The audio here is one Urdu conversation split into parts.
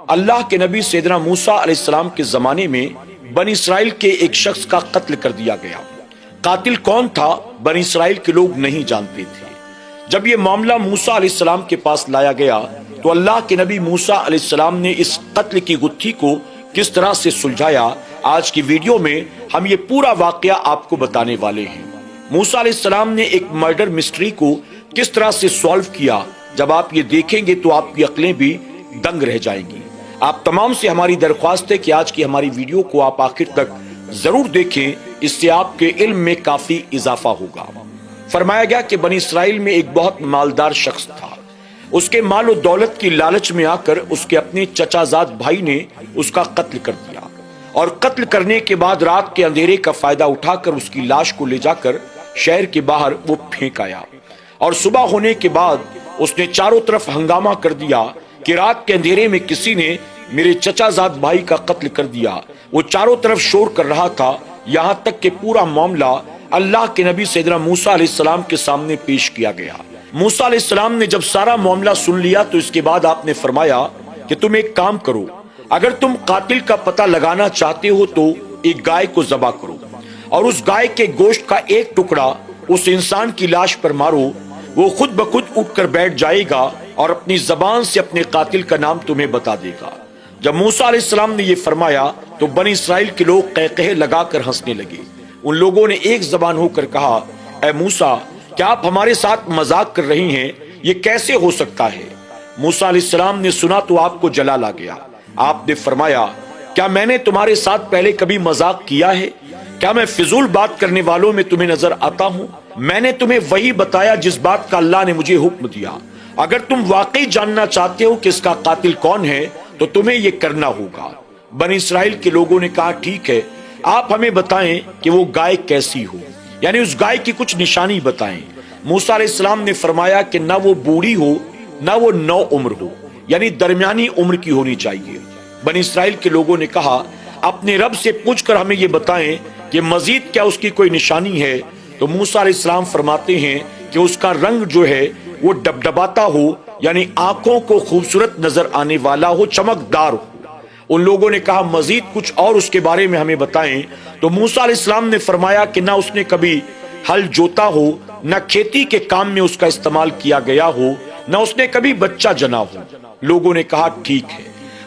اللہ کے نبی سیدنا موسیٰ علیہ السلام کے زمانے میں بنی اسرائیل کے ایک شخص کا قتل کر دیا گیا۔ قاتل کون تھا بنی اسرائیل کے لوگ نہیں جانتے تھے۔ جب یہ معاملہ موسیٰ علیہ السلام کے پاس لایا گیا تو اللہ کے نبی موسیٰ علیہ السلام نے اس قتل کی گتھی کو کس طرح سے سلجھایا، آج کی ویڈیو میں ہم یہ پورا واقعہ آپ کو بتانے والے ہیں۔ موسیٰ علیہ السلام نے ایک مرڈر مسٹری کو کس طرح سے سالو کیا، جب آپ یہ دیکھیں گے تو آپ کی عقلیں بھی دنگ رہ جائیں گی۔ آپ تمام سے ہماری درخواست ہے کہ آج کی ہماری ویڈیو کو آپ آخر تک ضرور دیکھیں، اس سے آپ کے علم میں کافی اضافہ ہوگا۔ فرمایا گیا کہ بنی اسرائیل میں ایک بہت مالدار شخص تھا۔ اس کے مال و دولت کی لالچ میں آ کر اس کے اپنے چچا زاد بھائی نے اس کا قتل کر دیا، اور قتل کرنے کے بعد رات کے اندھیرے کا فائدہ اٹھا کر اس کی لاش کو لے جا کر شہر کے باہر وہ پھینک آیا، اور صبح ہونے کے بعد اس نے چاروں طرف ہنگامہ کر دیا کہ رات کے اندھیرے میں کسی نے میرے چچا زاد بھائی کا قتل کر دیا۔ وہ چاروں طرف شور کر رہا تھا، یہاں تک کہ پورا معاملہ اللہ کے نبی سیدنا موسیٰ علیہ السلام کے سامنے پیش کیا گیا۔ موسیٰ علیہ السلام نے جب سارا معاملہ سن لیا تو اس کے بعد آپ نے فرمایا کہ تم ایک کام کرو، اگر تم قاتل کا پتہ لگانا چاہتے ہو تو ایک گائے کو ذبح کرو، اور اس گائے کے گوشت کا ایک ٹکڑا اس انسان کی لاش پر مارو، وہ خود بخود اٹھ کر بیٹھ جائے گا اور اپنی زبان سے اپنے قاتل کا نام تمہیں بتا دے گا۔ جب موسیٰ علیہ السلام نے یہ فرمایا تو بنی اسرائیل کے لوگ قہقہے لگا کر ہنسنے لگے۔ ان لوگوں نے ایک زبان ہو کر کہا، اے موسیٰ، کیا آپ ہمارے ساتھ مذاق کر رہی ہیں؟ یہ کیسے ہو سکتا ہے؟ موسیٰ علیہ السلام نے سنا تو آپ کو جلال آ گیا۔ آپ نے فرمایا، کیا میں نے تمہارے ساتھ پہلے کبھی مذاق کیا ہے؟ کیا میں فضول بات کرنے والوں میں تمہیں نظر آتا ہوں؟ میں نے تمہیں وہی بتایا جس بات کا اللہ نے مجھے حکم دیا۔ اگر تم واقعی جاننا چاہتے ہو کہ اس کا قاتل کون ہے تو تمہیں یہ کرنا ہوگا۔ بنی اسرائیل کے لوگوں نے کہا، ٹھیک ہے، آپ ہمیں بتائیں کہ وہ گائے کیسی ہو، یعنی اس گائے کی کچھ نشانی بتائیں۔ موسیٰ علیہ السلام نے فرمایا کہ نہ وہ بوڑھی ہو نہ وہ نو عمر ہو، یعنی درمیانی عمر کی ہونی چاہیے۔ بنی اسرائیل کے لوگوں نے کہا، اپنے رب سے پوچھ کر ہمیں یہ بتائیں کہ مزید کیا اس کی کوئی نشانی ہے؟ تو موسیٰ علیہ السلام فرماتے ہیں کہ اس کا رنگ جو ہے وہ ڈبڈباتا ہو، یعنی آنکھوں کو خوبصورت نظر آنے والا ہو، چمکدار ہو۔ ان لوگوں نے کہا، مزید کچھ اور اس کے بارے میں ہمیں بتائیں۔ تو موسیٰ علیہ السلام نے فرمایا کہ نہ اس نے کبھی ہل جوتا ہو، نہ کھیتی کے کام میں اس کا استعمال کیا گیا ہو، نہ اس نے کبھی بچہ جنا ہو۔ لوگوں نے کہا، ٹھیک ہے۔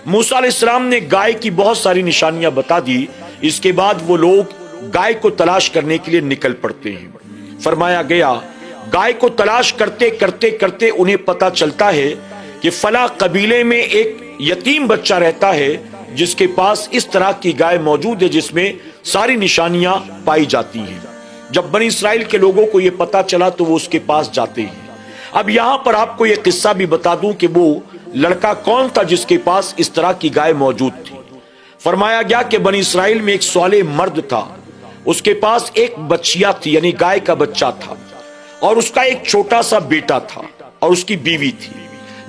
موسیٰ علیہ السلام نے گائے کی بہت ساری نشانیاں بتا دی۔ اس کے بعد وہ لوگ گائے کو تلاش کرنے کے لیے نکل پڑتے ہیں۔ فرمایا گیا، گائے کو تلاش کرتے کرتے کرتے انہیں پتا چلتا ہے کہ فلاں قبیلے میں ایک یتیم بچہ رہتا ہے جس کے پاس اس طرح کی گائے موجود ہے جس میں ساری نشانیاں پائی جاتی ہیں۔ جب بنی اسرائیل کے لوگوں کو یہ پتا چلا تو وہ اس کے پاس جاتے ہیں۔ اب یہاں پر آپ کو یہ قصہ بھی بتا دوں کہ وہ لڑکا کون تھا جس کے پاس اس طرح کی گائے موجود تھی۔ فرمایا گیا کہ بنی اسرائیل میں ایک صالح مرد تھا، اس کے پاس ایک بچیا تھی، یعنی گائے کا بچہ تھا، اور اس کا ایک چھوٹا سا بیٹا تھا، اور اس کی بیوی تھی۔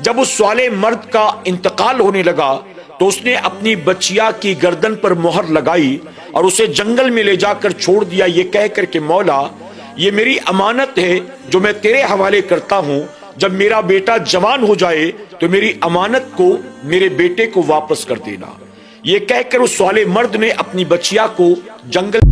جب اس صالح مرد کا انتقال ہونے لگا تو اس نے اپنی بچیا کی گردن پر مہر لگائی اور اسے جنگل میں لے جا کر چھوڑ دیا، یہ کہہ کر کہ مولا، یہ میری امانت ہے جو میں تیرے حوالے کرتا ہوں، جب میرا بیٹا جوان ہو جائے تو میری امانت کو میرے بیٹے کو واپس کر دینا۔ یہ کہہ کر اس صالح مرد نے اپنی بچیا کو جنگل